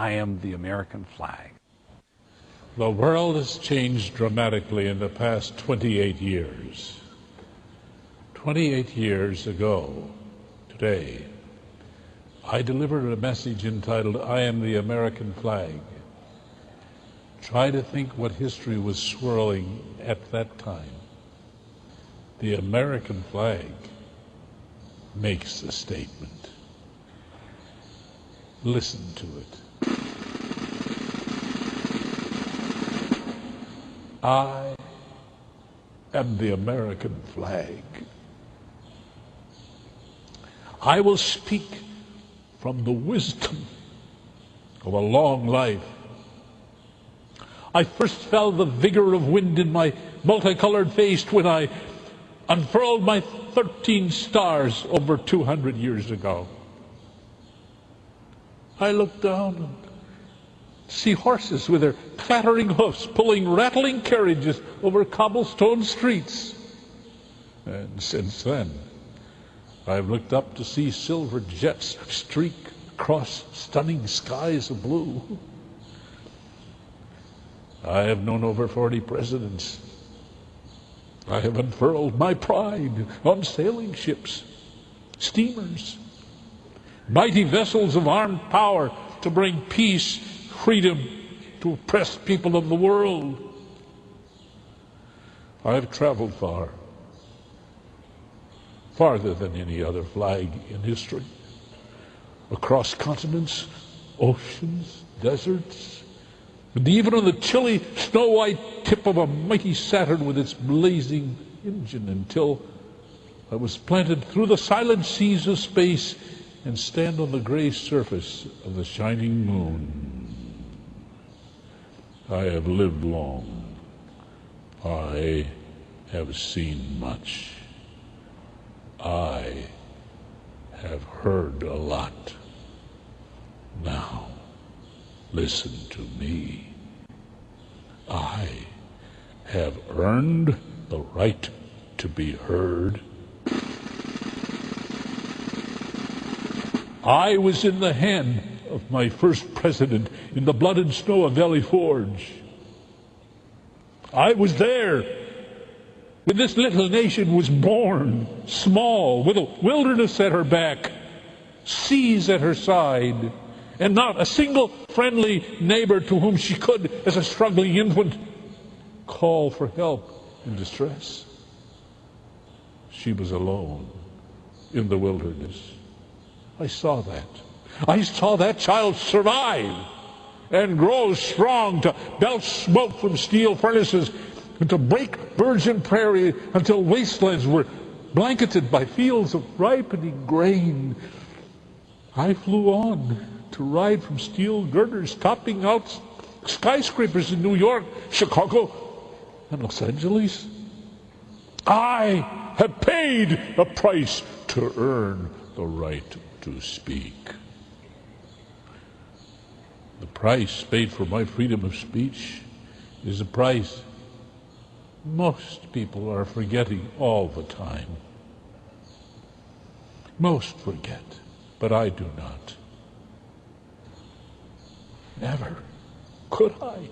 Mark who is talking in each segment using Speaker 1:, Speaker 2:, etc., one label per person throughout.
Speaker 1: I am the American flag.
Speaker 2: The world has changed dramatically in the past 28 years. 28 years ago, today, I delivered a message entitled, I am the American flag. Try to think what history was swirling at that time. The American flag makes the statement. Listen to it. I am the American flag. I will speak from the wisdom of a long life. I first felt the vigor of wind in my multicolored face when I unfurled my 13 stars over 200 years ago. I looked down and see horses with their clattering hoofs pulling rattling carriages over cobblestone streets. And since then, I've looked up to see silver jets streak across stunning skies of blue. I have known over 40 presidents. I have unfurled my pride on sailing ships, steamers, mighty vessels of armed power to bring peace, freedom to oppressed people of the world. I have traveled far, farther than any other flag in history, across continents, oceans, deserts, and even on the chilly, snow-white tip of a mighty Saturn with its blazing engine, until I was planted through the silent seas of space and stand on the gray surface of the shining moon. I have lived long. I have seen much. I have heard a lot. Now, listen to me. I have earned the right to be heard. I was in the hand of my first president in the blood and snow of Valley Forge. I was there when this little nation was born, small, with a wilderness at her back, seas at her side, and not a single friendly neighbor to whom she could, as a struggling infant, call for help in distress. She was alone in the wilderness. I saw that. I saw that child survive and grow strong to belch smoke from steel furnaces and to break virgin prairie until wastelands were blanketed by fields of ripening grain. I flew on to ride from steel girders topping out skyscrapers in New York, Chicago, and Los Angeles. I have paid a price to earn the right to speak. The price paid for my freedom of speech is a price most people are forgetting all the time. Most forget, but I do not. Never could I.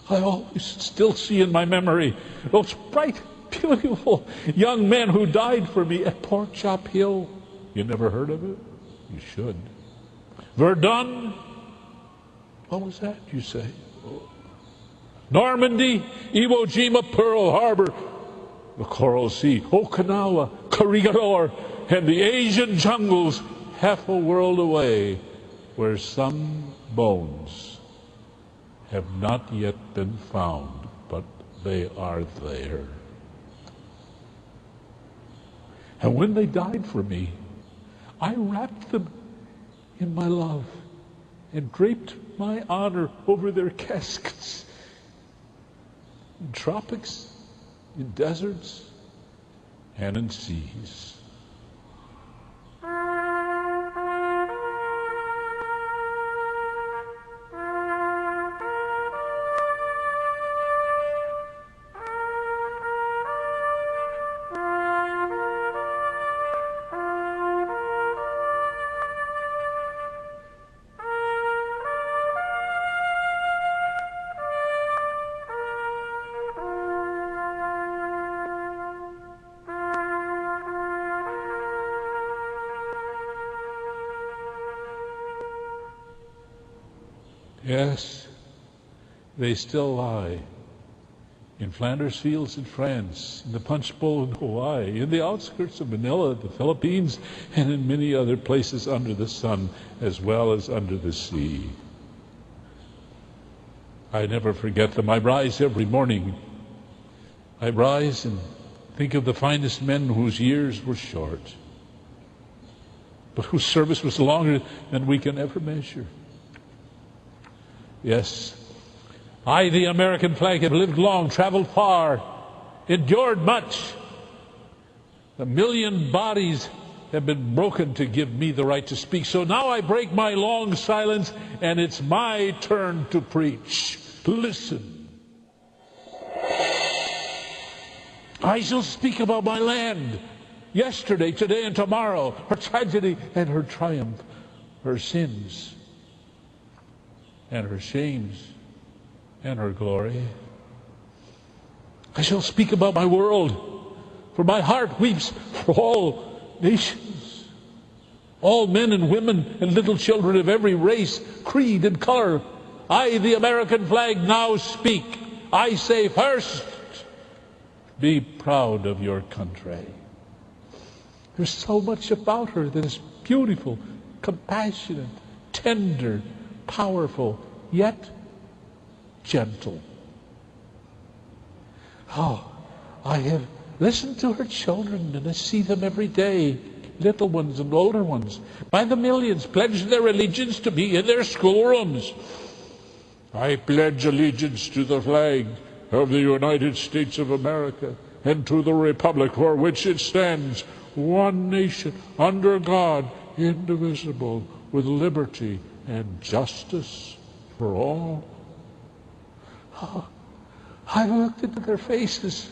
Speaker 2: I always still see in my memory those bright, beautiful young men who died for me at Pork Chop Hill. You never heard of it? You should. Verdun? What was that, you say? Normandy, Iwo Jima, Pearl Harbor, the Coral Sea, Okinawa, Corregidor, and the Asian jungles half a world away, where some bones have not yet been found, but they are there. And when they died for me, I wrapped them in my love and draped my honor over their caskets. In tropics, in deserts, and in seas. Yes, they still lie in Flanders fields in France, in the Punch Bowl in Hawaii, in the outskirts of Manila, the Philippines, and in many other places under the sun as well as under the sea. I never forget them. I rise every morning. I rise and think of the finest men whose years were short, but whose service was longer than we can ever measure. Yes, I, the American flag, have lived long, traveled far, endured much. 1,000,000 bodies have been broken to give me the right to speak. So now I break my long silence, and it's my turn to preach. Listen. I shall speak about my land, yesterday, today, and tomorrow, her tragedy and her triumph, her sins and her shames and her glory. I shall speak about my world, for my heart weeps for all nations, all men and women and little children of every race, creed, and color. I, the American flag, now speak. I say first, be proud of your country. There's so much about her that is beautiful, compassionate, tender, powerful, yet gentle. Oh, I have listened to her children, and I see them every day, little ones and older ones, by the millions, pledge their allegiance to me in their schoolrooms. I pledge allegiance to the flag of the United States of America and to the republic for which it stands, one nation, under God, indivisible, with liberty and justice for all. Oh, I looked into their faces,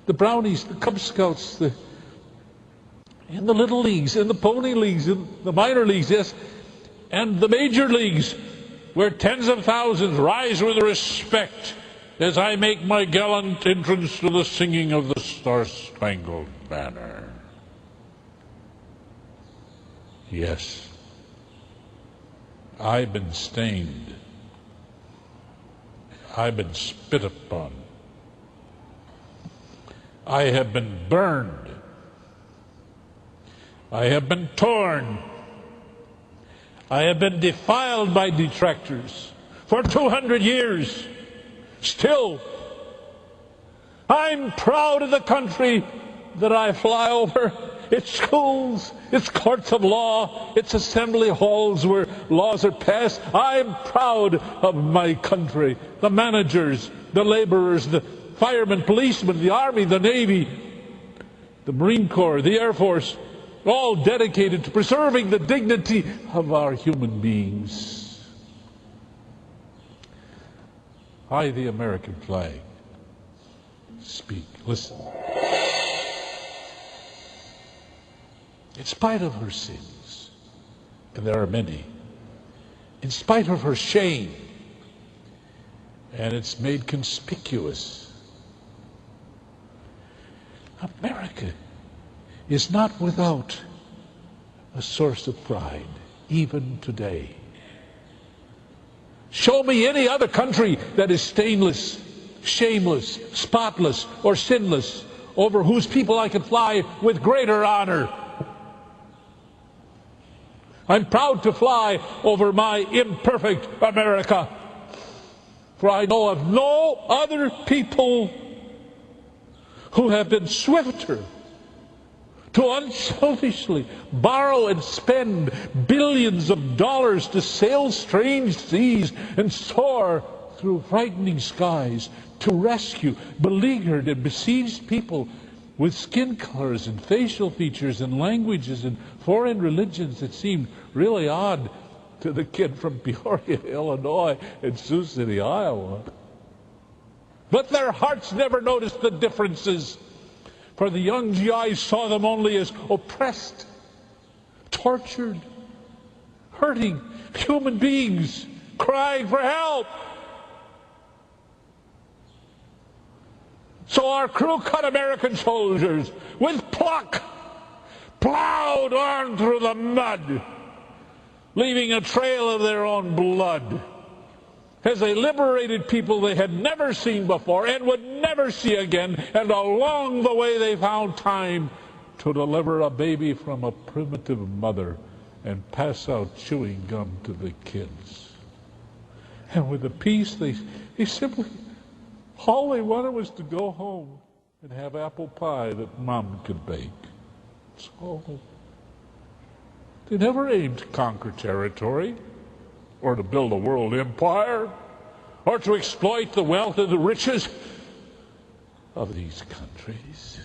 Speaker 2: the Brownies, the Cub Scouts, in the little leagues, in the pony leagues, in the minor leagues, yes, and the major leagues, where tens of thousands rise with respect as I make my gallant entrance to the singing of the Star-Spangled Banner. Yes, I've been stained. I've been spit upon. I have been burned. I have been torn. I have been defiled by detractors for 200 years. Still, I'm proud of the country that I fly over, its schools, its courts of law, its assembly halls where laws are passed. I'm proud of my country, the managers, the laborers, the firemen, policemen, the Army, the Navy, the Marine Corps, the Air Force, all dedicated to preserving the dignity of our human beings. I, the American flag, speak. Listen. In spite of her sins, and there are many, in spite of her shame, and it's made conspicuous, America is not without a source of pride, even today. Show me any other country that is stainless, shameless, spotless, or sinless, over whose people I can fly with greater honor. I'm proud to fly over my imperfect America, for I know of no other people who have been swifter to unselfishly borrow and spend billions of dollars to sail strange seas and soar through frightening skies to rescue beleaguered and besieged people with skin colors and facial features and languages and foreign religions that seemed really odd to the kid from Peoria, Illinois, and Sioux City, Iowa. But their hearts never noticed the differences, for the young GIs saw them only as oppressed, tortured, hurting human beings crying for help. So our crew-cut American soldiers, with pluck, plowed on through the mud, leaving a trail of their own blood, as they liberated people they had never seen before and would never see again, and along the way they found time to deliver a baby from a primitive mother and pass out chewing gum to the kids. And with the peace, they simply, all they wanted was to go home and have apple pie that Mom could bake. So they never aimed to conquer territory, or to build a world empire, or to exploit the wealth and the riches of these countries.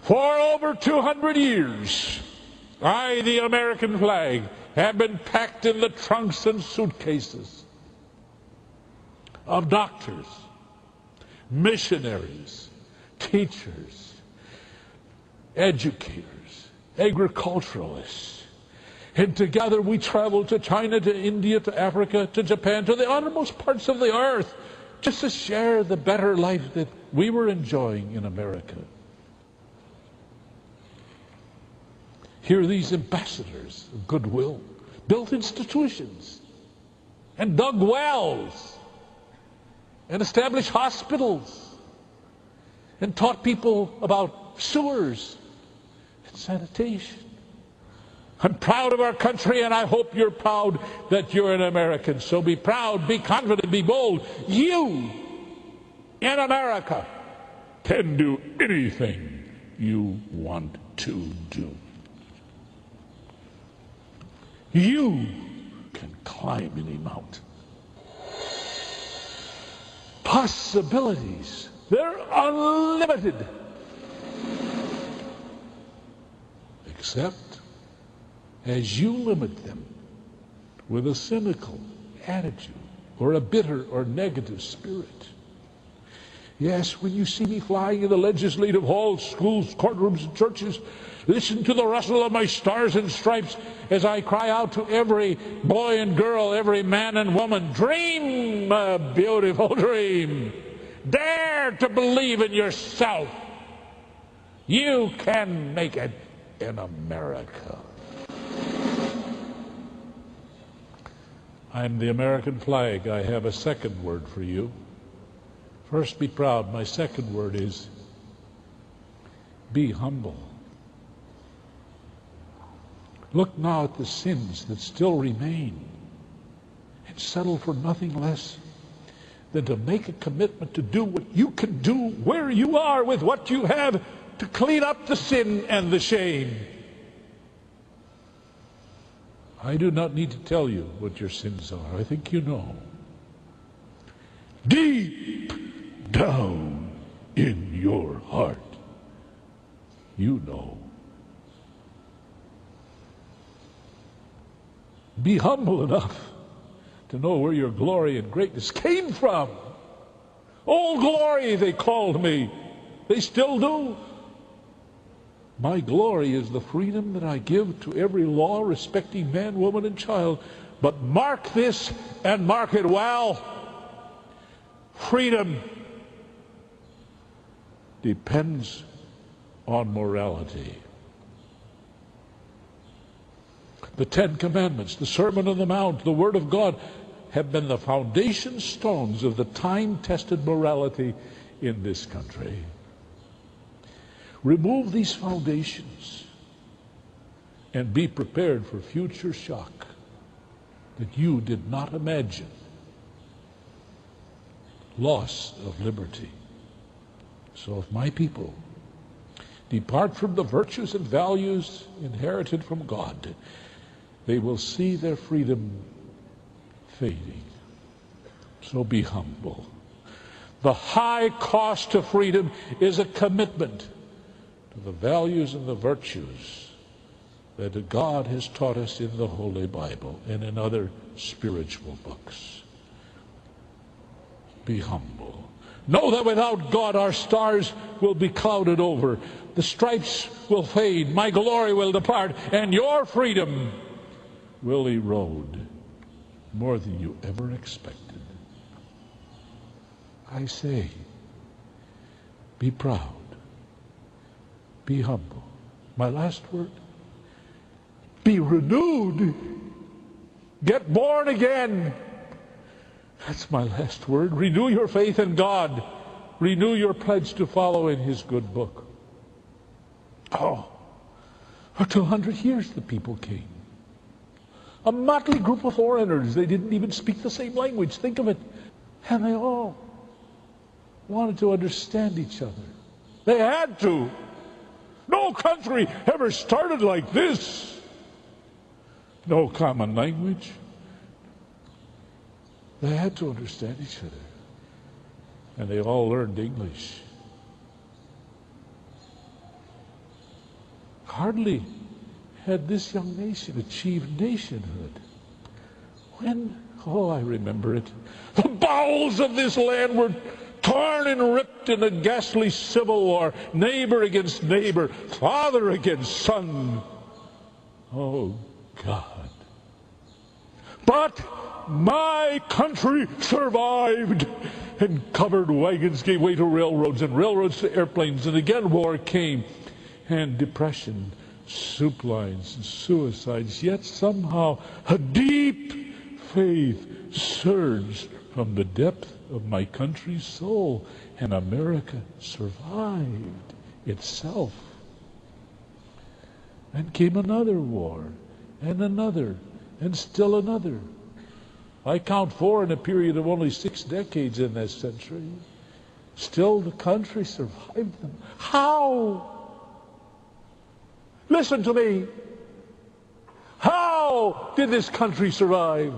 Speaker 2: For over 200 years, I, the American flag, have been packed in the trunks and suitcases of doctors, missionaries, teachers, educators, agriculturalists. And together we traveled to China, to India, to Africa, to Japan, to the uttermost parts of the earth, just to share the better life that we were enjoying in America. Here these ambassadors of goodwill built institutions and dug wells and established hospitals and taught people about sewers and sanitation. I'm proud of our country, and I hope you're proud that you're an American. So be proud, be confident, be bold. You, in America, can do anything you want to do. You can climb any mountain. Possibilities, they're unlimited. Except as you limit them with a cynical attitude or a bitter or negative spirit. Yes, when you see me flying in the legislative halls, schools, courtrooms, and churches, listen to the rustle of my stars and stripes as I cry out to every boy and girl, every man and woman, dream a beautiful dream. Dare to believe in yourself. You can make it in America. I'm the American flag. I have a second word for you. First, be proud. My second word is be humble. Look now at the sins that still remain and settle for nothing less than to make a commitment to do what you can do where you are with what you have to clean up the sin and the shame. I do not need to tell you what your sins are. I think you know. Deep down in your heart, you know. Be humble enough to know where your glory and greatness came from. Old glory, they called me. They still do. My glory is the freedom that I give to every law respecting man, woman, and child. But mark this and mark it well. Freedom depends on morality. The Ten Commandments, the Sermon on the Mount, the Word of God have been the foundation stones of the time-tested morality in this country. Remove these foundations and be prepared for future shock that you did not imagine. Loss of liberty. So if my people depart from the virtues and values inherited from God, they will see their freedom fading. So be humble. The high cost of freedom is a commitment to the values and the virtues that God has taught us in the Holy Bible and in other spiritual books. Be humble. Know that without God our stars will be clouded over. The stripes will fade. My glory will depart. And your freedom will erode more than you ever expected. I say, be proud. Be humble. My last word, Be renewed. Get born again. That's my last word. Renew your faith in God. Renew your pledge to follow in His good book. Oh, for 200 years the people came. A motley group of foreigners. They didn't even speak the same language. Think of it. And they all wanted to understand each other. They had to. No country ever started like this. No common language. They had to understand each other. And they all learned English. Hardly had this young nation achieved nationhood when, oh, I remember it, the bowels of this land were torn and ripped in a ghastly civil war, neighbor against neighbor, father against son. Oh, God. But my country survived, and covered wagons gave way to railroads, and railroads to airplanes, and again war came, and depression, soup lines, and suicides. Yet somehow a deep faith surged from the depth of my country's soul, and America survived itself. Then came another war, and another, and still another. I count 4 in a period of only 6 decades in this century. Still the country survived them. How? Listen to me. How did this country survive?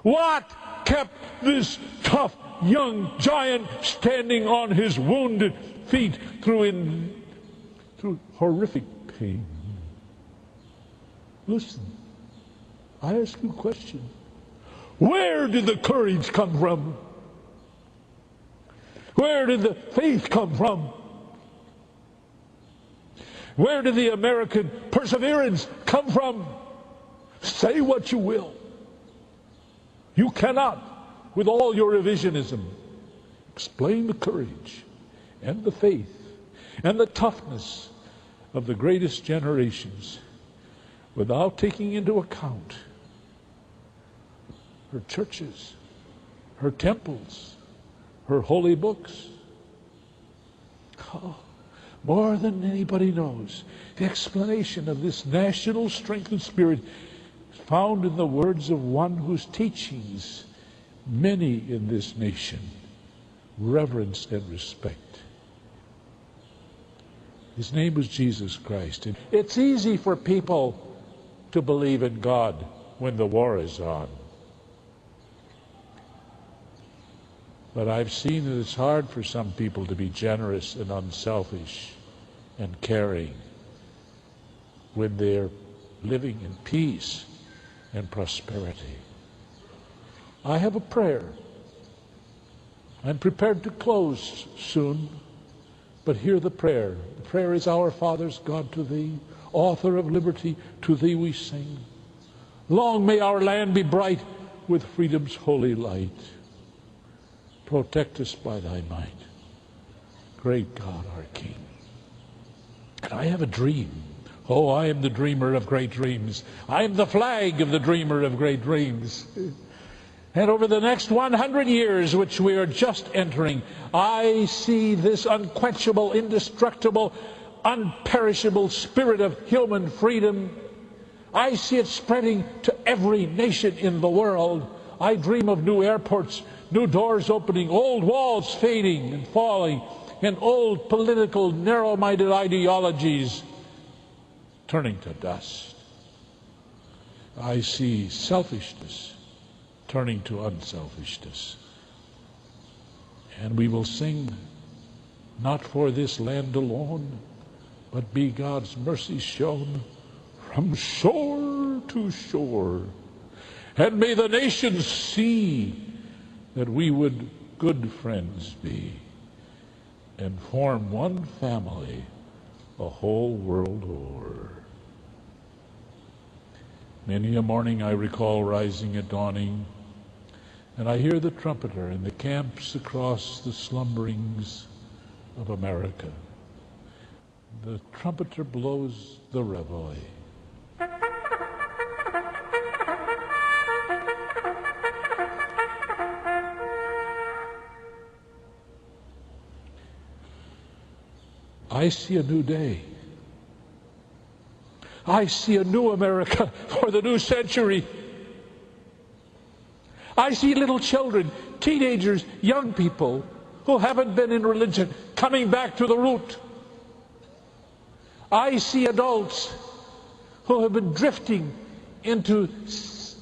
Speaker 2: What kept this tough young giant standing on his wounded feet through horrific pain? Listen, I ask you a question. Where did the courage come from? Where did the faith come from? Where did the American perseverance come from? Say what you will. You cannot, with all your revisionism, explain the courage and the faith and the toughness of the greatest generations without taking into account her churches, her temples, her holy books. Oh, more than anybody knows, the explanation of this national strength and spirit is found in the words of one whose teachings many in this nation reverence and respect. His name was Jesus Christ. And it's easy for people to believe in God when the war is on. But I've seen that it's hard for some people to be generous and unselfish and caring when they're living in peace and prosperity. I have a prayer. I'm prepared to close soon, but hear the prayer. The prayer is, Our Father's God, to Thee, author of liberty, to Thee we sing. Long may our land be bright with freedom's holy light. Protect us by Thy might, great God, our King. And I have a dream. Oh, I am the dreamer of great dreams. I am the flag of the dreamer of great dreams. And over the next 100 years, which we are just entering, I see this unquenchable, indestructible, unperishable spirit of human freedom. I see it spreading to every nation in the world. I dream of new airports, new doors opening, old walls fading and falling, and old political narrow-minded ideologies turning to dust. I see selfishness turning to unselfishness. And we will sing, not for this land alone, but be God's mercy shown from shore to shore. And may the nations see that we would good friends be and form one family the whole world o'er. Many a morning I recall rising at dawning, and I hear the trumpeter in the camps across the slumberings of America. The trumpeter blows the reveille, I see a new day. I see a new America for the new century. I see little children, teenagers, young people who haven't been in religion coming back to the root. I see adults who have been drifting into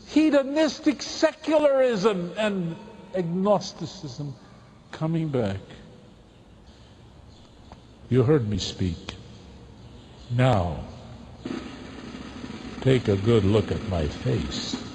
Speaker 2: hedonistic secularism and agnosticism coming back. You heard me speak. Now, take a good look at my face.